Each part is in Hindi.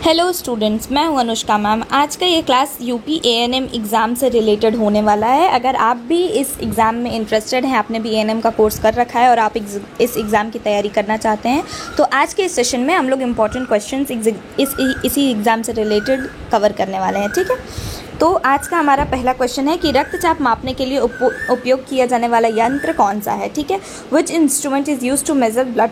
हेलो स्टूडेंट्स, मैं हूं अनुष्का मैम। आज का ये क्लास यूपी एएनएम एग्ज़ाम से रिलेटेड होने वाला है। अगर आप भी इस एग्ज़ाम में इंटरेस्टेड हैं, आपने भी एएनएम का कोर्स कर रखा है और आप इस एग्ज़ाम की तैयारी करना चाहते हैं, तो आज के इस सेशन में हम लोग इम्पॉर्टेंट क्वेश्चंस इसी एग्ज़ाम से रिलेटेड कवर करने वाले हैं। ठीक है, तो आज का हमारा पहला क्वेश्चन है कि रक्तचाप मापने के लिए उपयोग किया जाने वाला यंत्र कौन सा है। ठीक है, which instrument is use to measure blood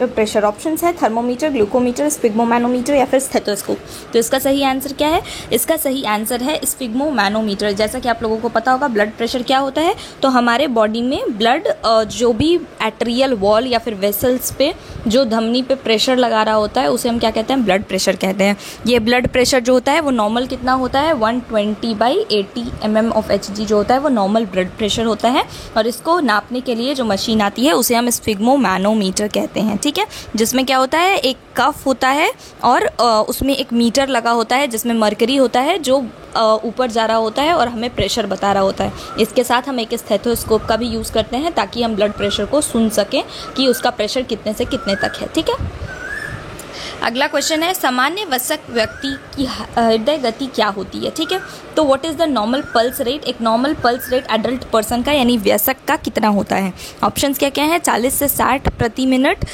pressure. Options है थर्मोमीटर, ग्लूकोमीटर, स्फिग्मोमैनोमीटर या फिर स्टेथोस्कोप। तो इसका सही आंसर क्या है? इसका सही आंसर है स्फिग्मोमैनोमीटर। जैसा कि आप लोगों को पता होगा, ब्लड प्रेशर क्या होता है, तो हमारे बॉडी में ब्लड जो भी एट्रियल वॉल या फिर वेसल्स पे जो धमनी पे प्रेशर लगा रहा होता है, उसे हम क्या कहते हैं? ब्लड प्रेशर कहते हैं। ये ब्लड प्रेशर जो होता है वो नॉर्मल कितना होता है? 120/80 mm ऑफ Hg जो होता है वो नॉर्मल ब्लड प्रेशर होता है। और इसको नापने के लिए जो मशीन आती है उसे हम स्फिग्मोमैनोमीटर कहते हैं। ठीक है, जिसमें क्या होता है, एक कफ होता है और उसमें एक मीटर लगा होता है जिसमें मरकरी होता है जो ऊपर जा रहा होता है और हमें प्रेशर बता रहा होता है। इसके साथ हम एक स्टेथोस्कोप का भी यूज़ करते हैं ताकि हम ब्लड प्रेशर को सुन सकें कि उसका प्रेशर कितने से कितने तक है। ठीक है, अगला क्वेश्चन है सामान्य वयस्क व्यक्ति की हृदय गति क्या होती है। ठीक है, तो what is the normal pulse rate. एक normal pulse rate adult person का यानी वयस्क का कितना होता है? ऑप्शंस क्या क्या हैं? 40 से 60 प्रति मिनट,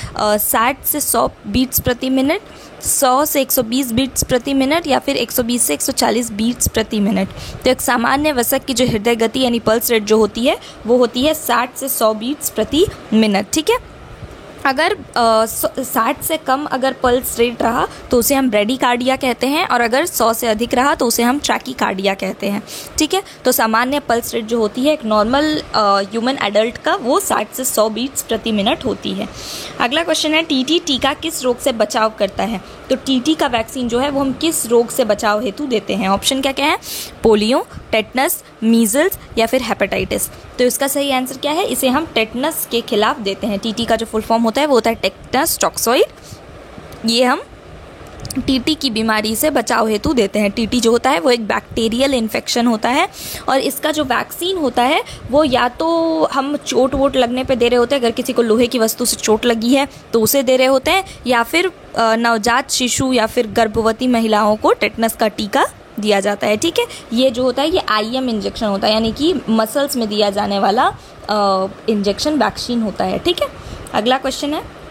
60 से 100 बीट्स प्रति मिनट, 100 से 120 बीट्स प्रति मिनट या फिर 120 से 140 बीट्स प्रति मिनट। तो एक सामान्य वयस्क की जो हृदय गति यानी पल्स रेट जो होती है वो होती है 60 से 100 बीट्स प्रति मिनट। ठीक है, अगर 60 से कम अगर पल्स रेट रहा तो उसे हम ब्रेडिकार्डिया कहते हैं, और अगर 100 से अधिक रहा तो उसे हम ट्रैकीकार्डिया कहते हैं। ठीक है, तो सामान्य पल्स रेट जो होती है एक नॉर्मल ह्यूमन एडल्ट का वो 60 से 100 बीट्स प्रति मिनट होती है। अगला क्वेश्चन है टीटी टीका किस रोग से बचाव करता है। तो टीटी का वैक्सीन जो है वो हम किस रोग से बचाव हेतु देते हैं? ऑप्शन क्या क्या है? पोलियो, टेटनस, मीजल्स या फिर हेपेटाइटिस। तो इसका सही आंसर क्या है? इसे हम टेटनस के खिलाफ देते हैं। टीटी का जो फुल फॉर्म होता है वो होता है टेटनस टॉक्सोइड। ये हम टीटी की बीमारी से बचाव हेतु देते हैं। टीटी जो होता है वो एक बैक्टीरियल इन्फेक्शन होता है और इसका जो वैक्सीन होता है वो या तो हम चोट वोट लगने पे दे रहे होते हैं, अगर किसी को लोहे की वस्तु से चोट लगी है तो उसे दे रहे होते हैं, या फिर नवजात शिशु या फिर गर्भवती महिलाओं को टेटनस का टीका दिया जाता है। ठीक है, ये जो होता है ये IM इंजेक्शन होता है, यानी कि मसल्स में दिया जाने वाला इंजेक्शन वैक्सीन होता है। ठीक है, अगला क्वेश्चन है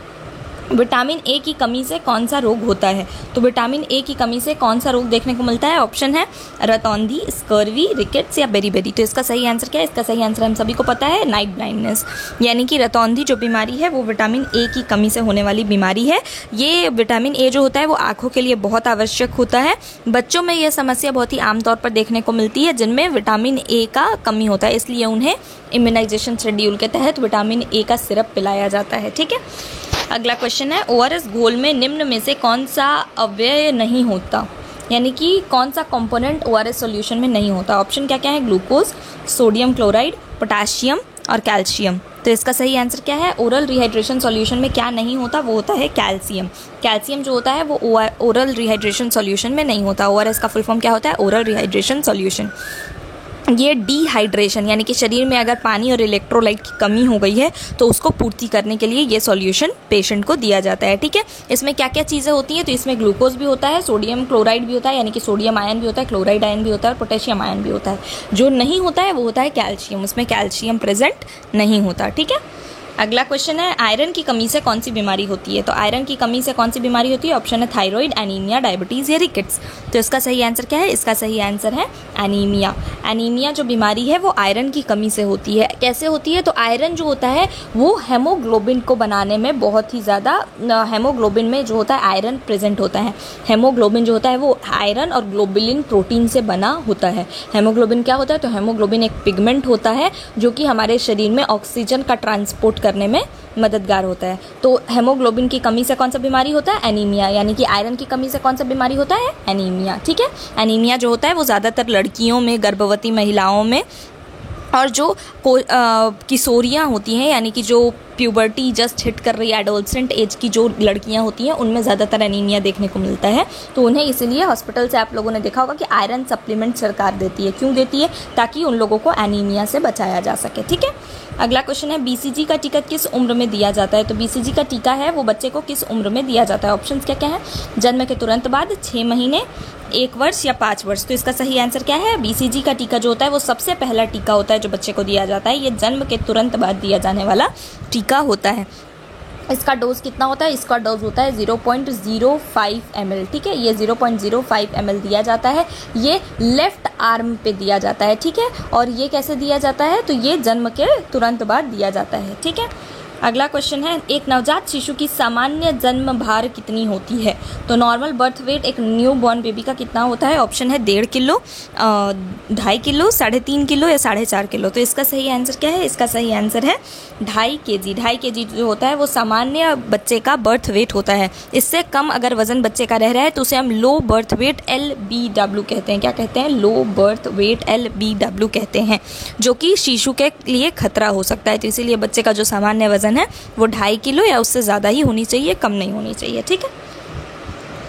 विटामिन ए की कमी से कौन सा रोग होता है। तो विटामिन ए की कमी से कौन सा रोग देखने को मिलता है? ऑप्शन है रतौंधी, स्कर्वी, रिकेट्स या बेरीबेरी। तो इसका सही आंसर क्या है? इसका सही आंसर हम सभी को पता है, नाइट ब्लाइंडनेस। यानी कि रतौंधी जो बीमारी है वो विटामिन ए की कमी से होने वाली बीमारी है। ये विटामिन ए जो होता है वो आँखों के लिए बहुत आवश्यक होता है। बच्चों में यह समस्या बहुत ही आमतौर पर देखने को मिलती है जिनमें विटामिन ए का कमी होता है, इसलिए उन्हें इम्यूनाइजेशन शेड्यूल के तहत विटामिन ए का सिरप पिलाया जाता है। ठीक है, अगला क्वेश्चन है ORS घोल में निम्न में से कौन सा अव्यय नहीं होता, यानी कि कौन सा कंपोनेंट ORS सॉल्यूशन में नहीं होता। ऑप्शन क्या क्या है? ग्लूकोज, सोडियम क्लोराइड, पोटेशियम और कैल्शियम। तो इसका सही आंसर क्या है? ओरल रिहाइड्रेशन सॉल्यूशन में क्या नहीं होता? वो होता है कैल्शियम। कैल्शियम जो होता है वो ओरल रिहाइड्रेशन सॉल्यूशन में नहीं होता। ORS का फुल फॉर्म क्या होता है? Oral rehydration solution. ये डिहाइड्रेशन यानी कि शरीर में अगर पानी और इलेक्ट्रोलाइट की कमी हो गई है तो उसको पूर्ति करने के लिए ये सॉल्यूशन पेशेंट को दिया जाता है। ठीक है, इसमें क्या क्या चीज़ें होती हैं? तो इसमें ग्लूकोज भी होता है, सोडियम क्लोराइड भी होता है यानी कि सोडियम आयन भी होता है, क्लोराइड आयन भी होता है और पोटेशियम आयन भी होता है। जो नहीं होता है वो होता है कैल्शियम, उसमें कैल्शियम प्रेजेंट नहीं होता। ठीक है, अगला क्वेश्चन है आयरन की कमी से कौन सी बीमारी होती है। तो आयरन की कमी से कौन सी बीमारी होती है? ऑप्शन है थायराइड, एनीमिया, डायबिटीज़ या रिकेट्स। तो इसका सही आंसर क्या है? इसका सही आंसर है एनीमिया। एनीमिया जो बीमारी है वो आयरन की कमी से होती है। कैसे होती है? तो आयरन जो होता है वो हेमोग्लोबिन को बनाने में बहुत ही ज़्यादा, हेमोग्लोबिन में जो होता है आयरन प्रेजेंट होता है। हेमोग्लोबिन जो होता है वो आयरन और ग्लोबुलिन प्रोटीन से बना होता है। हेमोग्लोबिन क्या होता है? तो हेमोग्लोबिन एक पिगमेंट होता है जो कि हमारे शरीर में ऑक्सीजन का ट्रांसपोर्ट करने में मददगार होता है। तो हेमोग्लोबिन की कमी से कौन सा बीमारी होता है? एनीमिया। यानी कि आयरन की कमी से कौन सा बीमारी होता है? एनीमिया। ठीक है, एनीमिया जो होता है वो ज़्यादातर लड़कियों में, गर्भवती महिलाओं में और जो किशोरियाँ होती हैं, यानी कि जो प्यूबर्टी जस्ट हिट कर रही है, एडोलसेंट एज की जो लड़कियां होती हैं, उनमें ज़्यादातर एनीमिया देखने को मिलता है। तो उन्हें इसलिए हॉस्पिटल से आप लोगों ने देखा होगा कि आयरन सप्लीमेंट सरकार देती है। क्यों देती है? ताकि उन लोगों को एनीमिया से बचाया जा सके। ठीक है, अगला क्वेश्चन है बीसीजी का टीका किस उम्र में दिया जाता है? तो बीसीजी का टीका है वो बच्चे को किस उम्र में दिया जाता है? ऑप्शन क्या क्या है? जन्म के तुरंत बाद, 6 महीने, 1 वर्ष या 5 वर्ष। तो इसका सही आंसर क्या है? बीसीजी का टीका जो होता है वो सबसे पहला टीका होता है जो बच्चे को दिया जाता है। ये जन्म के तुरंत बाद दिया जाने वाला टीका होता है। इसका डोज कितना होता है? इसका डोज होता है 0.05 ml। ठीक है, ये 0.05 ml दिया जाता है। ये लेफ्ट आर्म पे दिया जाता है। ठीक है, और ये कैसे दिया जाता है? तो ये जन्म के तुरंत बाद दिया जाता है। ठीक है, अगला क्वेश्चन है एक नवजात शिशु की सामान्य जन्म भार कितनी होती है? तो नॉर्मल बर्थ वेट एक न्यू बॉर्न बेबी का कितना होता है? ऑप्शन है 1.5 किलो, 2.5 किलो, 3.5 किलो या 4.5 किलो। तो इसका सही आंसर क्या है? इसका सही आंसर है 2.5 kg। 2.5 kg जो होता है वो सामान्य बच्चे का बर्थ वेट होता है। इससे कम अगर वजन बच्चे का रह रहा है तो उसे हम लो बर्थ वेट LBW कहते हैं। क्या कहते हैं? लो बर्थ वेट LBW कहते हैं, जो कि शिशु के लिए खतरा हो सकता है। तो इसीलिए बच्चे का जो सामान्य वजन है वो 2.5 किलो या उससे ज़्यादा ही होनी चाहिए, कम नहीं होनी चाहिए। ठीक है,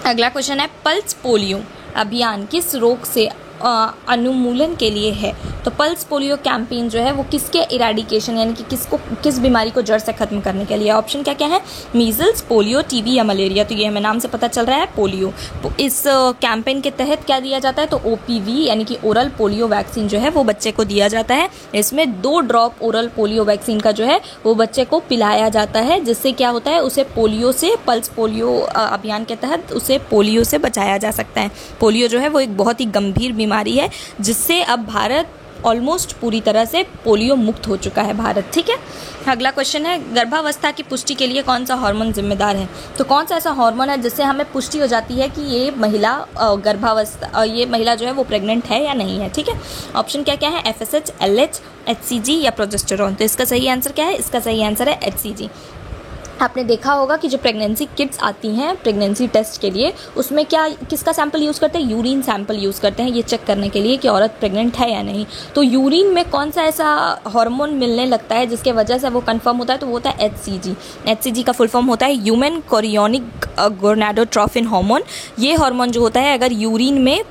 अगला क्वेश्चन है पल्स पोलियो अभियान किस रोग से अनुमूलन के लिए है? तो पल्स पोलियो कैंपेन जो है वो किसके इरेडिकेशन यानी कि किस बीमारी को जड़ से खत्म करने के लिए? ऑप्शन क्या क्या है? मीजल्स, पोलियो, टीबी या मलेरिया। तो ये हमें नाम से पता चल रहा है पोलियो। इस कैंपेन के तहत क्या दिया जाता है? तो OPV यानी कि ओरल पोलियो वैक्सीन जो है वो बच्चे को दिया जाता है। इसमें 2 ड्रॉप ओरल पोलियो वैक्सीन का जो है वो बच्चे को पिलाया जाता है, जिससे क्या होता है? उसे पोलियो से, पल्स पोलियो अभियान के तहत उसे पोलियो से बचाया जा सकता है। पोलियो जो है वो एक बहुत ही गंभीर बीमारी है, जिससे अब भारत ऑलमोस्ट पूरी तरह से पोलियो मुक्त हो चुका है भारत। ठीक है, अगला क्वेश्चन है गर्भावस्था की पुष्टि के लिए कौन सा हार्मोन जिम्मेदार है? तो कौन सा ऐसा हार्मोन है जिससे हमें पुष्टि हो जाती है कि ये महिला ये महिला जो है वो प्रेग्नेंट है या नहीं है? ठीक है, ऑप्शन क्या क्या है? FSH, LH, HCG या प्रोजेस्टेरॉन। तो इसका सही आंसर क्या है? इसका सही आंसर है HCG। आपने देखा होगा कि जो प्रेगनेंसी किट्स आती हैं प्रेगनेंसी टेस्ट के लिए, उसमें किसका सैंपल यूज़ करते हैं? यूरिन सैंपल यूज़ करते हैं, ये चेक करने के लिए कि औरत प्रेग्नेंट है या नहीं। तो यूरिन में कौन सा ऐसा हार्मोन मिलने लगता है जिसके वजह से वो कंफर्म होता है? तो वो होता है HCG। HCG का फुल फॉर्म होता है ह्यूमन कोरियोनिक गोनाडोट्रोफिन हार्मोन। ये हार्मोन जो होता है अगर यूरिन में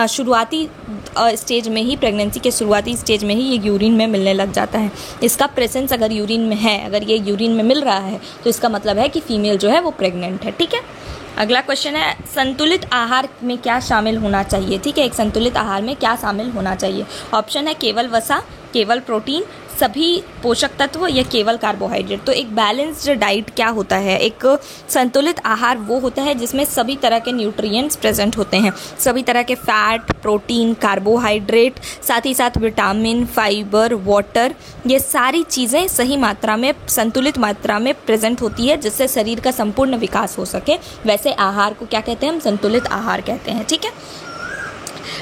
शुरुआती स्टेज में ही, प्रेगनेंसी के शुरुआती स्टेज में ही ये यूरिन में मिलने लग जाता है। इसका प्रेजेंस अगर यूरिन में है, अगर ये यूरिन में मिल रहा है तो इसका मतलब है कि फीमेल जो है वो प्रेग्नेंट है। ठीक है, अगला क्वेश्चन है संतुलित आहार में क्या शामिल होना चाहिए? ठीक है, एक संतुलित आहार में क्या शामिल होना चाहिए? ऑप्शन है केवल वसा, केवल प्रोटीन, सभी पोषक तत्व या केवल कार्बोहाइड्रेट। तो एक बैलेंस्ड डाइट क्या होता है? एक संतुलित आहार वो होता है जिसमें सभी तरह के न्यूट्रिएंट्स प्रेजेंट होते हैं, सभी तरह के फैट, प्रोटीन, कार्बोहाइड्रेट, साथ ही साथ विटामिन, फाइबर, वाटर, ये सारी चीज़ें सही मात्रा में, संतुलित मात्रा में प्रेजेंट होती है, जिससे शरीर का संपूर्ण विकास हो सके। वैसे आहार को क्या कहते हैं? हम संतुलित आहार कहते हैं। ठीक है,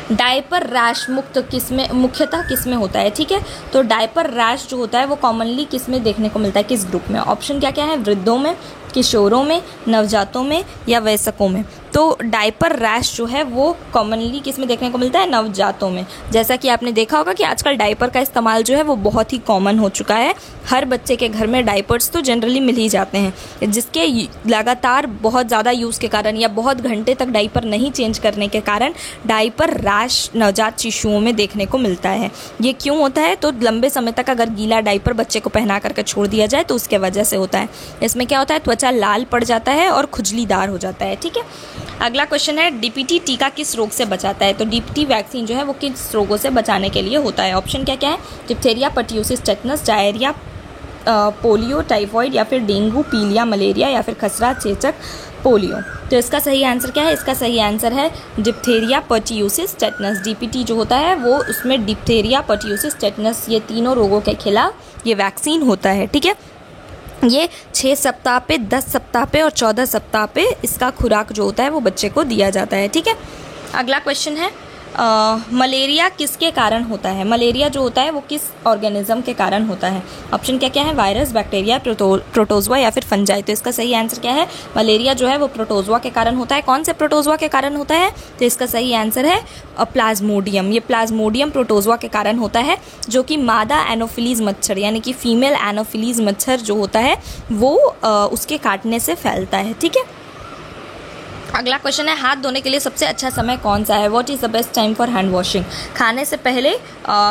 डायपर रैश मुख्यतः किस में होता है? ठीक है, तो डायपर रैश जो होता है वो कॉमनली किस में देखने को मिलता है? किस ग्रुप में? ऑप्शन क्या क्या है? वृद्धों में, किशोरों में, नवजातों में या वयस्कों में। तो डायपर रैश जो है वो कॉमनली किस में देखने को मिलता है? नवजातों में। जैसा कि आपने देखा होगा कि आजकल डायपर का इस्तेमाल जो है वो बहुत ही कॉमन हो चुका है। हर बच्चे के घर में डायपर्स तो जनरली मिल ही जाते हैं, जिसके लगातार बहुत ज़्यादा यूज़ के कारण या बहुत घंटे तक डायपर नहीं चेंज करने के कारण डायपर रैश नवजात शिशुओं में देखने को मिलता है। ये क्यों होता है? तो लंबे समय तक अगर गीला डायपर बच्चे को पहना करके छोड़ दिया जाए तो उसके वजह से होता है। इसमें क्या होता है? त्वचा लाल पड़ जाता है और खुजलीदार हो जाता है। ठीक है, अगला क्वेश्चन है DPT टीका किस रोग से बचाता है? तो DPT वैक्सीन जो है वो किस रोगों से बचाने के लिए होता है? ऑप्शन क्या क्या है? Diphtheria, pertussis, tetanus, diarrhoea, polio, typhoid या फिर डेंगू, पीलिया, मलेरिया या फिर खसरा, चेचक, पोलियो। तो इसका सही आंसर क्या है? इसका सही आंसर है डिप्थेरिया, पर्ट्यूसिस, टेटनस। DPT जो होता है वो उसमें डिप्थेरिया, पर्ट्यूसिस, टेटनस ये तीनों रोगों के खिलाफ ये वैक्सीन होता है। ठीक है, ये 6 सप्ताह पे, 10 सप्ताह पे और 14 सप्ताह पे इसका खुराक जो होता है वो बच्चे को दिया जाता है। ठीक है, अगला क्वेश्चन है मलेरिया किसके कारण होता है? मलेरिया जो होता है वो किस ऑर्गेनिज्म के कारण होता है? ऑप्शन क्या क्या है? वायरस, बैक्टीरिया, प्रोटोजोआ या फिर फंजाई। तो इसका सही आंसर क्या है? मलेरिया जो है वो प्रोटोजोआ के कारण होता है। कौन से प्रोटोजोआ के कारण होता है? तो इसका सही आंसर है प्लाज्मोडियम। ये प्लाज्मोडियम प्रोटोजोआ के कारण होता है, जो कि मादा एनोफिलीज मच्छर यानी कि फीमेल एनोफिलीज मच्छर जो होता है वो उसके काटने से फैलता है। ठीक है, अगला क्वेश्चन है हाथ धोने के लिए सबसे अच्छा समय कौन सा है? What is the best time for hand washing? खाने से पहले,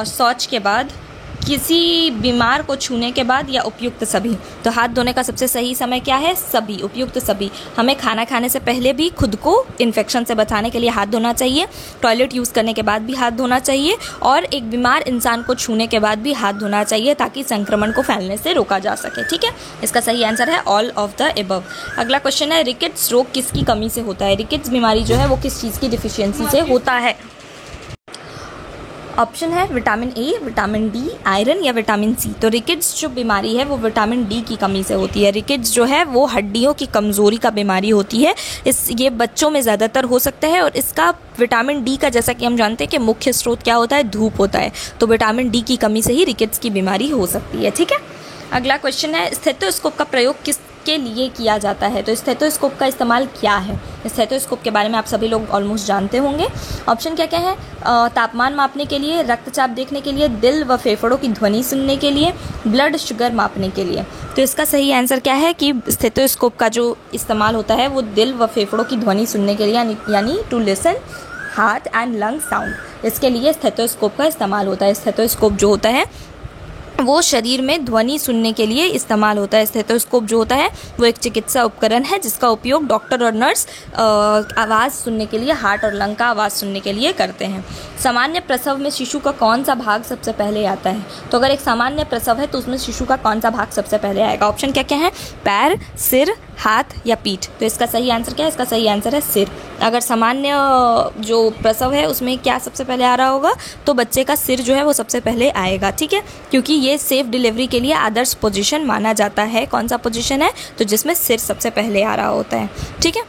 शौच के बाद, किसी बीमार को छूने के बाद या उपयुक्त सभी? तो हाथ धोने का सबसे सही समय क्या है? सभी, उपयुक्त सभी। हमें खाना खाने से पहले भी खुद को इन्फेक्शन से बचाने के लिए हाथ धोना चाहिए, टॉयलेट यूज़ करने के बाद भी हाथ धोना चाहिए, और एक बीमार इंसान को छूने के बाद भी हाथ धोना चाहिए ताकि संक्रमण को फैलने से रोका जा सके। ठीक है, इसका सही आंसर है ऑल ऑफ द एबव। अगला क्वेश्चन है रिकेट्स रोग किसकी कमी से होता है? रिकेट्स बीमारी जो है वो किस चीज़ की डिफिशियंसी से होता है? ऑप्शन है vitamin A, vitamin D, iron या विटामिन सी। तो रिकेट्स जो बीमारी है वो विटामिन डी की कमी से होती है। रिकेट्स जो है वो हड्डियों की कमज़ोरी का बीमारी होती है। ये बच्चों में ज़्यादातर हो सकता है, और इसका विटामिन डी का, जैसा कि हम जानते हैं कि मुख्य स्रोत क्या होता है? धूप होता है। तो विटामिन डी की कमी से ही रिकेट्स की बीमारी हो सकती है। ठीक है, अगला क्वेश्चन है स्टेथोस्कोप का प्रयोग किसके लिए किया जाता है? तो स्टेथोस्कोप का इस्तेमाल क्या है? स्टेथोस्कोप के बारे में आप सभी लोग ऑलमोस्ट जानते होंगे। ऑप्शन क्या क्या है? तापमान मापने के लिए, रक्तचाप देखने के लिए, दिल व फेफड़ों की ध्वनि सुनने के लिए, ब्लड शुगर मापने के लिए। तो इसका सही आंसर क्या है कि स्टेथोस्कोप का जो इस्तेमाल होता है वो दिल व फेफड़ों की ध्वनि सुनने के लिए, यानी to listen heart and lung sound, इसके लिए स्टेथोस्कोप का इस्तेमाल होता है। स्टेथोस्कोप जो होता है वो शरीर में ध्वनि सुनने के लिए इस्तेमाल होता है। स्टेथोस्कोप जो होता है वो एक चिकित्सा उपकरण है जिसका उपयोग डॉक्टर और नर्स आवाज़ सुनने के लिए, हार्ट और लंग का आवाज़ सुनने के लिए करते हैं। सामान्य प्रसव में शिशु का कौन सा भाग सबसे पहले आता है? तो अगर एक सामान्य प्रसव है तो उसमें शिशु का कौन सा भाग सबसे पहले आएगा? ऑप्शन क्या क्या है? पैर, सिर, हाथ या पीठ। तो इसका सही आंसर क्या है? इसका सही आंसर है सिर। अगर सामान्य जो प्रसव है उसमें क्या सबसे पहले आ रहा होगा? तो बच्चे का सिर जो है वो सबसे पहले आएगा। ठीक है, क्योंकि ये सेफ डिलीवरी के लिए आदर्श पोजीशन माना जाता है। कौन सा पोजीशन है? तो जिसमें सिर सबसे पहले आ रहा होता है। ठीक है,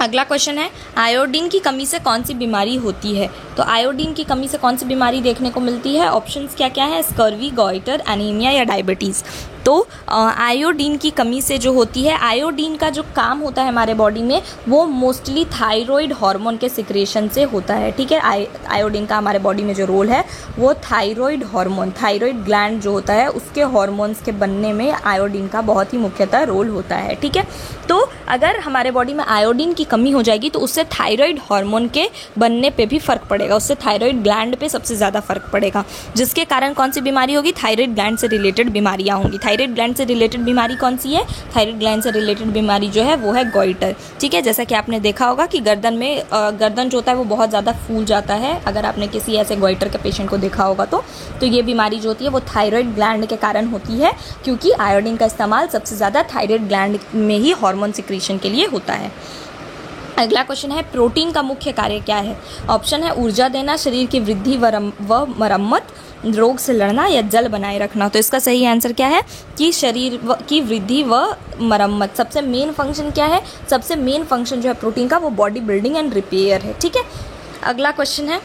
अगला क्वेश्चन है आयोडीन की कमी से कौन सी बीमारी होती है? तो आयोडीन की कमी से कौन सी बीमारी देखने को मिलती है? ऑप्शंस क्या क्या है? स्कर्वी, गॉइटर, एनीमिया या डायबिटीज़। तो आयोडीन की कमी से जो होती है, आयोडीन का जो काम होता है हमारे बॉडी में वो मोस्टली थायराइड हार्मोन के सिक्रेशन से होता है। ठीक है, आयोडीन का हमारे बॉडी में जो रोल है वो थायराइड हार्मोन, थायराइड ग्लैंड जो होता है उसके हार्मोन्स के बनने में आयोडीन का बहुत ही मुख्यतः रोल होता है। ठीक है, तो अगर हमारे बॉडी में आयोडीन की कमी हो जाएगी तो उससे थायराइड हार्मोन के बनने पे भी फ़र्क पड़ेगा, उससे थायराइड ग्लैंड पे सबसे ज़्यादा फ़र्क पड़ेगा, जिसके कारण कौन सी बीमारी होगी? थायराइड ग्लैंड से रिलेटेड बीमारियाँ होंगी। थायराइड ग्लैंड से रिलेटेड बीमारी कौन सी है? थायराइड ग्लैंड से रिलेटेड बीमारी जो है वो है गॉइटर। ठीक है, जैसा कि आपने देखा होगा कि गर्दन में गर्दन जो होता है वो बहुत ज़्यादा फूल जाता है। अगर आपने किसी ऐसे गॉइटर के पेशेंट को देखा होगा तो ये बीमारी जो होती है वो थायराइड ग्लैंड के कारण होती है, क्योंकि आयोडीन का इस्तेमाल सबसे ज़्यादा थायराइड ग्लैंड में ही हार्मोन सिक्रीशन के लिए होता है। अगला क्वेश्चन है प्रोटीन का मुख्य कार्य क्या है? ऑप्शन है ऊर्जा देना, शरीर की वृद्धि व मरम्मत, रोग से लड़ना या जल बनाए रखना। तो इसका सही आंसर क्या है कि शरीर की वृद्धि व मरम्मत। सबसे मेन फंक्शन क्या है? सबसे मेन फंक्शन जो है प्रोटीन का वो बॉडी बिल्डिंग एंड रिपेयर है। ठीक है, अगला क्वेश्चन है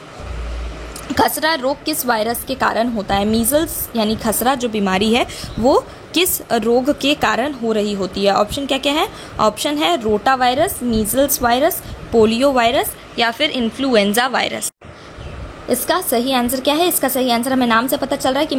खसरा रोग किस वायरस के कारण होता है? मीजल्स यानी खसरा जो बीमारी है वो किस रोग के कारण हो रही होती है? ऑप्शन क्या क्या है? ऑप्शन है rota virus, measles virus, polio virus या फिर इन्फ्लुएंजा वायरस। इसका सही आंसर क्या है? इसका सही आंसर हमें नाम से पता चल रहा है कि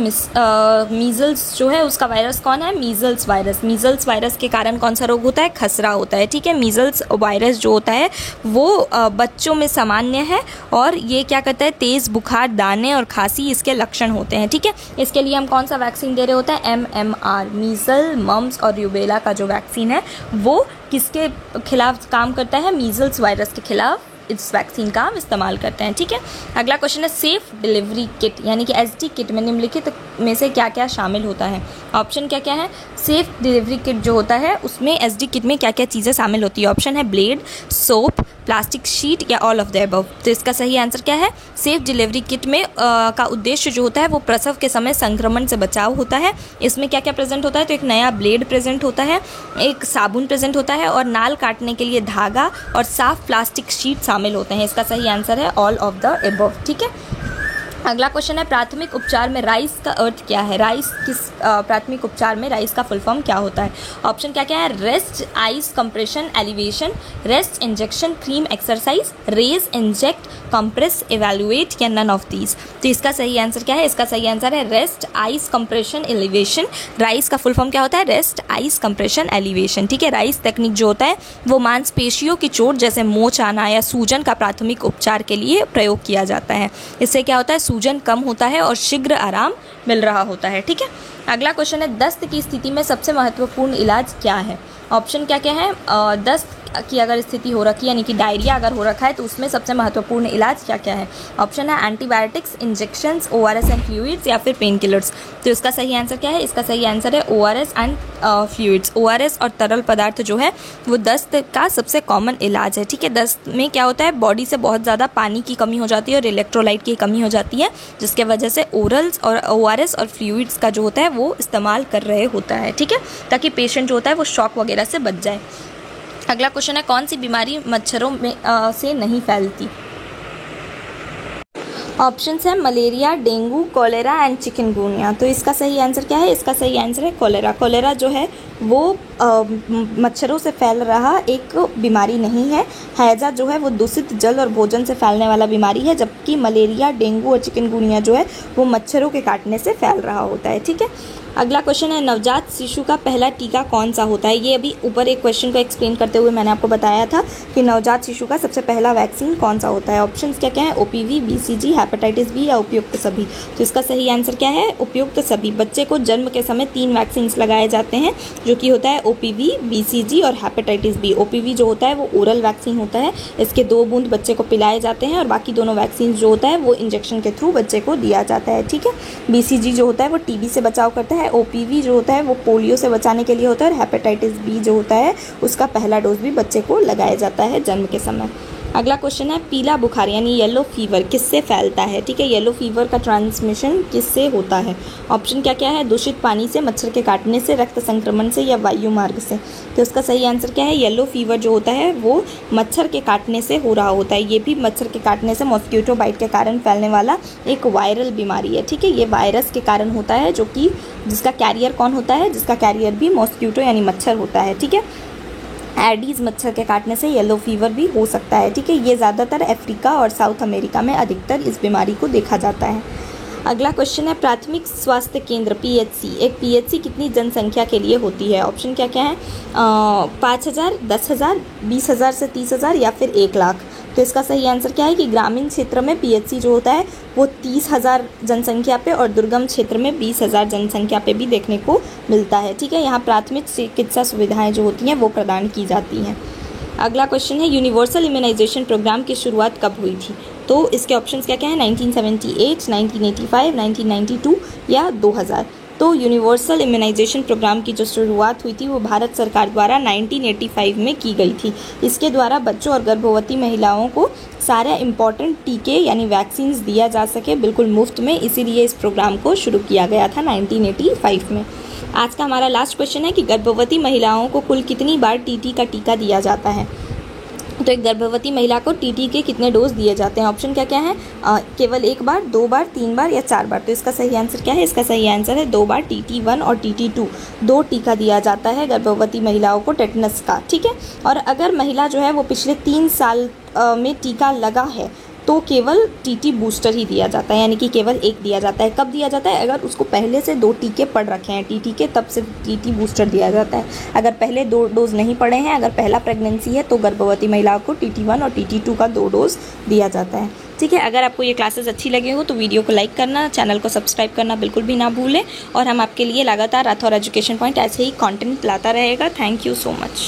मीजल्स जो है उसका वायरस कौन है? Measles virus. मीजल्स वायरस के कारण कौन सा रोग होता है? खसरा होता है। ठीक है, मीजल्स वायरस जो होता है वो बच्चों में सामान्य है और ये क्या करता है? तेज़ बुखार, दाने और खांसी इसके लक्षण होते हैं। ठीक है, इसके लिए हम कौन सा वैक्सीन दे रहे होते हैं? MMR, मीजल, मम्स और रूबेला का जो वैक्सीन है वो किसके खिलाफ काम करता है? मीजल्स वायरस के खिलाफ इस वैक्सीन का हम इस्तेमाल करते हैं। ठीक है, अगला क्वेश्चन है सेफ डिलीवरी किट यानी कि ST किट में निम्नलिखित में से क्या क्या शामिल होता है? ऑप्शन क्या क्या है? सेफ डिलीवरी किट जो होता है उसमें SD किट में क्या क्या चीज़ें शामिल होती है? ऑप्शन है ब्लेड, सोप, प्लास्टिक शीट या ऑल ऑफ द अबव। तो इसका सही आंसर क्या है? सेफ डिलीवरी किट में का उद्देश्य जो होता है वो प्रसव के समय संक्रमण से बचाव होता है। इसमें क्या क्या प्रेजेंट होता है? तो एक नया ब्लेड प्रेजेंट होता है, एक साबुन प्रेजेंट होता है और नाल काटने के लिए धागा और साफ प्लास्टिक शीट शामिल होते हैं। इसका सही आंसर है ऑल ऑफ द अबव। ठीक है, अगला क्वेश्चन है प्राथमिक उपचार में राइस का अर्थ क्या है? राइस किस प्राथमिक उपचार में राइस का फुल फॉर्म क्या होता है? ऑप्शन क्या क्या है? Rest, ice compression, elevation, rest, injection, cream, exercise, raise, inject, compress, evaluate या नन ऑफ दीज। तो इसका सही आंसर क्या है? इसका सही आंसर है rest, ice compression, elevation. Rice का फुल फॉर्म क्या होता है? Rest, ice compression, elevation. ठीक है, राइस तकनीक जो होता है वो मांसपेशियों की चोट जैसे मोच आना या सूजन का प्राथमिक उपचार के लिए प्रयोग किया जाता है। इससे क्या होता है? सूजन कम होता है और शीघ्र आराम मिल रहा होता है। ठीक है, अगला क्वेश्चन है दस्त की स्थिति में सबसे महत्वपूर्ण इलाज क्या है? ऑप्शन क्या क्या है? दस्त की अगर स्थिति हो रखी है यानी कि डायरिया अगर हो रखा है तो उसमें सबसे महत्वपूर्ण इलाज क्या क्या है? ऑप्शन है antibiotics, injections, ORS and fluids या फिर पेन किलर्स। तो इसका सही आंसर क्या है? इसका सही आंसर है ORS एंड फ्लूइड्स। ORS और तरल पदार्थ जो है वो दस्त का सबसे कॉमन इलाज है। ठीक है, दस्त में क्या होता है? बॉडी से बहुत ज़्यादा पानी की कमी हो जाती है और इलेक्ट्रोलाइट की कमी हो जाती है, जिसके वजह से ओरल्स और ORS और फ्लूइड्स का जो होता है वो इस्तेमाल कर रहे होता है। ठीक है, ताकि पेशेंट जो होता है वो शॉक वगैरह से बच जाए। अगला क्वेश्चन है कौन सी बीमारी मच्छरों में से नहीं फैलती? ऑप्शंस है malaria, dengue, cholera and chikungunya. तो इसका सही आंसर क्या है? इसका सही आंसर है कॉलेरा। कॉलेरा जो है वो मच्छरों से फैल रहा एक बीमारी नहीं है। हैजा जो है वो दूषित जल और भोजन से फैलने वाला बीमारी है, जबकि मलेरिया, डेंगू और चिकनगुनिया जो है वो मच्छरों के काटने से फैल रहा होता है। ठीक है, अगला क्वेश्चन है नवजात शिशु का पहला टीका कौन सा होता है? ये अभी ऊपर एक क्वेश्चन को एक्सप्लेन करते हुए मैंने आपको बताया था कि नवजात शिशु का सबसे पहला वैक्सीन कौन सा होता है। ऑप्शंस क्या क्या है? OPV, BCG, हेपेटाइटिस बी या उपयुक्त सभी। तो इसका सही आंसर क्या है? उपयुक्त सभी। बच्चे को जन्म के समय 3 वैक्सीन लगाए जाते हैं, जो कि होता है OPV, BCG और हेपेटाइटिस बी। OPV जो होता है वो ओरल वैक्सीन होता है, इसके 2 बूंद बच्चे को पिलाए जाते हैं और बाकी दोनों वैक्सीन जो होता है वो इंजेक्शन के थ्रू बच्चे को दिया जाता है। ठीक है, BCG जो होता है वो TB से बचाव करता है, OPV जो होता है वो पोलियो से बचाने के लिए होता है और हेपेटाइटिस बी जो होता है उसका पहला डोज भी बच्चे को लगाया जाता है जन्म के समय। अगला क्वेश्चन है पीला बुखार यानी येलो फीवर किससे फैलता है? ठीक है, येलो फीवर का ट्रांसमिशन किससे होता है? ऑप्शन क्या क्या है? दूषित पानी से, मच्छर के काटने से, रक्त संक्रमण से या वायु मार्ग से। तो इसका सही आंसर क्या है? येलो फीवर जो होता है वो मच्छर के काटने से हो रहा होता है। ये भी मच्छर के काटने से मॉस्किटो बाइट के कारण फैलने वाला एक वायरल बीमारी है। ठीक है, ये वायरस के कारण होता है, जो कि जिसका कैरियर कौन होता है? जिसका कैरियर भी मॉस्किटो यानी मच्छर होता है। ठीक है, एडीज मच्छर के काटने से येलो फीवर भी हो सकता है। ठीक है, ये ज़्यादातर अफ्रीका और साउथ अमेरिका में अधिकतर इस बीमारी को देखा जाता है। अगला क्वेश्चन है प्राथमिक स्वास्थ्य केंद्र PHC, एक PHC कितनी जनसंख्या के लिए होती है? ऑप्शन क्या क्या है? 5000, 10,000, 20,000 से 30,000 या फिर 1 लाख। तो इसका सही आंसर क्या है कि ग्रामीण क्षेत्र में PHC जो होता है वो 30,000 जनसंख्या पे और दुर्गम क्षेत्र में 20,000 जनसंख्या पे भी देखने को मिलता है। ठीक है, यहाँ प्राथमिक चिकित्सा सुविधाएं जो होती हैं वो प्रदान की जाती हैं। अगला क्वेश्चन है यूनिवर्सल इम्यूनाइजेशन प्रोग्राम की शुरुआत कब हुई थी? तो इसके ऑप्शंस क्या क्या हैं? 1978, 1985, 1992 या 2000। तो यूनिवर्सल इम्यूनाइजेशन प्रोग्राम की जो शुरुआत हुई थी वो भारत सरकार द्वारा 1985 में की गई थी। इसके द्वारा बच्चों और गर्भवती महिलाओं को सारे इम्पॉर्टेंट टीके यानी वैक्सीन्स दिया जा सके बिल्कुल मुफ्त में, इसीलिए इस प्रोग्राम को शुरू किया गया था 1985 में। आज का हमारा लास्ट क्वेश्चन है कि गर्भवती महिलाओं को कुल कितनी बार TT का टीका दिया जाता है? तो एक गर्भवती महिला को TT के कितने डोज दिए जाते हैं? ऑप्शन क्या क्या है? केवल 1 बार, 2 बार, 3 बार या 4 बार। तो इसका सही आंसर क्या है? इसका सही आंसर है 2 बार। TT1 और TT2 2 टीका दिया जाता है गर्भवती महिलाओं को टेटनस का। ठीक है, और अगर महिला जो है वो पिछले 3 साल में टीका लगा है तो केवल TT बूस्टर ही दिया जाता है, यानी कि केवल 1 दिया जाता है। कब दिया जाता है? अगर उसको पहले से 2 टीके पड़ रखे हैं TT के, तब सिर्फ TT बूस्टर दिया जाता है। अगर पहले 2 डोज नहीं पड़े हैं, अगर पहला प्रेगनेंसी है, तो गर्भवती महिलाओं को TT1 और TT2 का 2 डोज दिया जाता है। ठीक है, अगर आपको ये क्लासेस अच्छी लगी हो तो वीडियो को लाइक करना, चैनल को सब्सक्राइब करना बिल्कुल भी ना भूलें, और हम आपके लिए लगातार राठौर एजुकेशन पॉइंट ऐसे ही कंटेंट लाता रहेगा। Thank you so much.